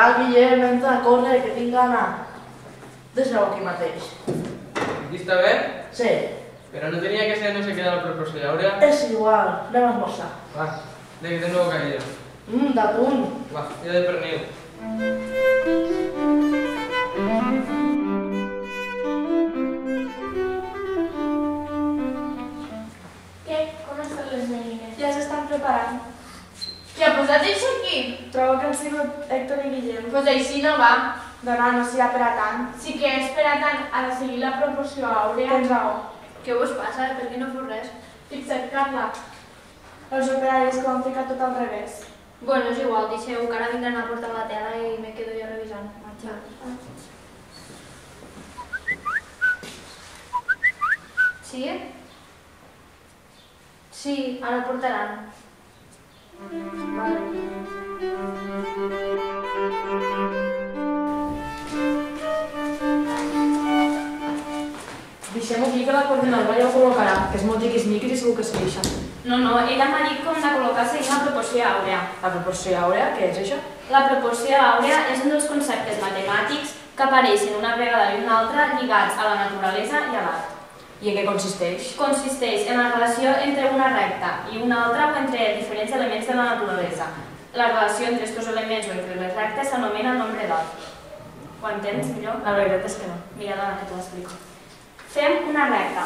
Va, Guillem, entra, corre, que tinc gana. Deixeu aquí mateix. Aquí està bé? Sí. Però no tenia que ser no sé què de la proporció àurea? És igual, anem a esmorzar. Va, de nuevo caído. D'atún. Va, jo de pernil. Què? Com estan les menines? Ja s'estan preparant. Qui ha posat això aquí? Trobo que han sigut Héctor i Guillem. Pues així no va. Dona, no serà per a tant. Si que he esperat a seguir la proporció àurea. Tens raó. Què us passa? Per què no fos res? Fixa't, Carla. Els operaris que ho han ficat tot al revés. Bueno, és igual, deixeu que ara vindran a portar la tela i me quedo jo revisant. Marxa. Sí? Sí, ara portaran. Vale. Deixem aquí que la coordinadora ja ho col·locarà, que és molt tiquismiquis i segur que s'ho deixa. No, ella m'ha dit com de col·locar seguint la proporció àurea. La proporció àurea, què és això? La proporció àurea és un dels conceptes matemàtics que apareixen una vegada i una altra lligats a la naturalesa i a l'art. I en què consisteix? Consisteix en la relació entre una recta i una altra o entre diferents elements de la naturalesa. La relació entre aquests elements o entre les rectes s'anomena nombre d'or. Ho entens millor? La veritat és que no. Mira, dona, que t'ho explico. Fem una recta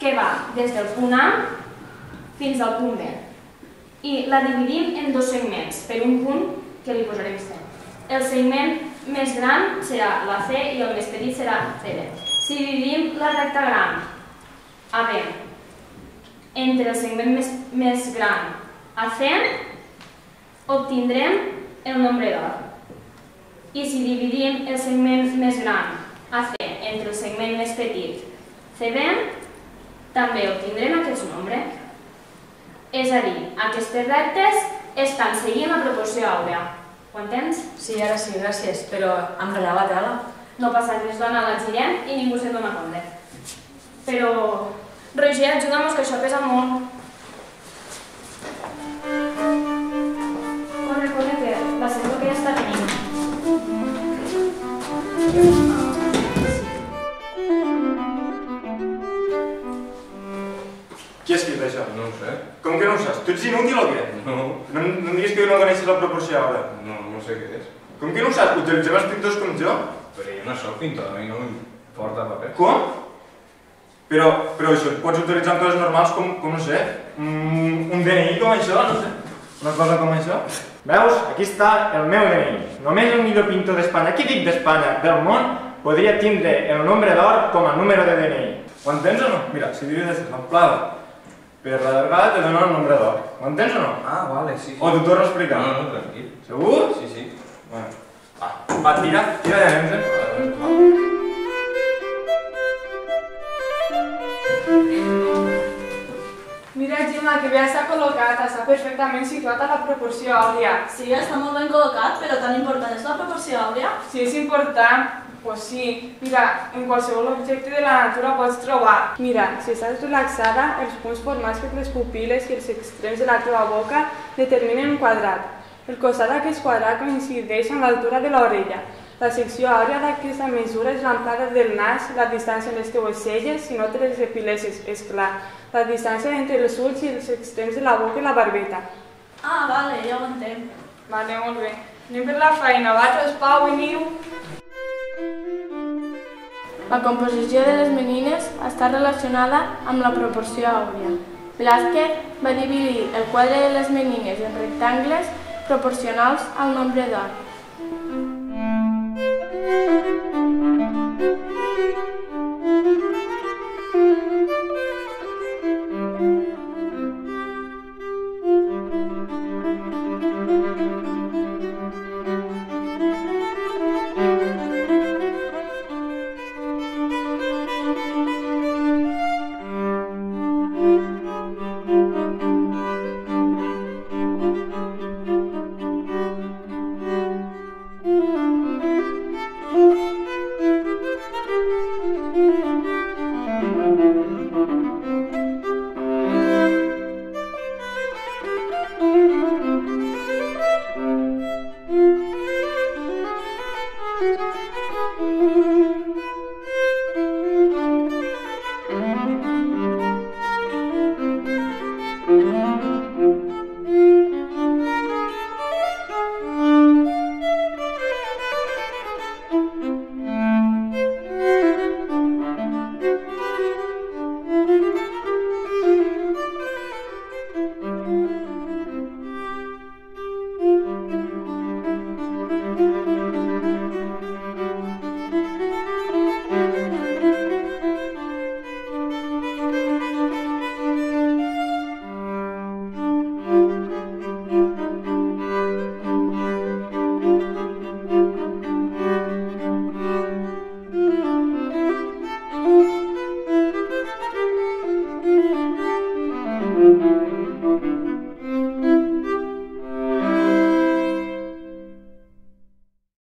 que va des del punt A fins al punt B i la dividim en dos segments per un punt que li posarem C. El segment més gran serà la C i el més petit serà CD. Si dividim la recta gran AB entre el segment més gran AC, obtindrem el nombre d'or. I si dividim el segment més gran AC entre el segment més petit CB, també obtindrem aquest nombre. És a dir, aquestes rectes estan seguint la proporció àurea. Ho entens? Sí, ara sí, gràcies, però em ratllava la tela. No passa res, dona, la girem i ningú se'n dona compte. Però, Roger, ajuda'm, que això pesa molt. Corre, que la sento que ja està venint. Qui ha escrit això? No ho sé. Com que no ho saps? Tu ets inútil o què? No. No em diguis que no coneixes la proporció ara. No sé què és. Com que no ho saps? Utilitzem els pintors com jo? Però jo no soc pintor, a mi no m'importa paper. Com? Però això pots utilitzar en coses normals com no sé, un DNI com això, no sé. Una cosa com això. Veus? Aquí està el meu DNI. Només el millor pintor d'Espanya, qui dic d'Espanya, del món, podria tindre el nombre d'or com a número de DNI. Ho entens o no? Mira, si divides l'amplada per la llargada te dona el nombre d'or. Ho entens o no? Ah, vale, sí. O t'ho torno a explicar? No, tranquil. Segur? Sí. Bueno. Va, tira de nens, Mira, Gemma, que bé està col·locat, està perfectament situat a la proporció àurea. Sí, està molt ben col·locat, però tan important és la proporció àurea? Si és important, pues sí. Mira, en qualsevol objecte de la natura pots trobar. Mira, si estàs relaxada, els punts formats per les pupil·les i els extrems de la teva boca determinen un quadrat. El costat d'aquest quadrat coincideix amb l'altura de l'orella. La secció àurea d'aquesta mesura és l'amplada del nas, la distància en les teues celles, si no te les epilesses, és clar. La distància entre els ulls i els extrems de la boca i la barbeta. Ah, vale, ja ho entenc. Vale, molt bé. Anem per la feina, vosaltres, Pau, veniu. La composició de les menines està relacionada amb la proporció àurea. Blázquez va dividir el quadre de les menines en rectangles proporcionals al nombre d'or.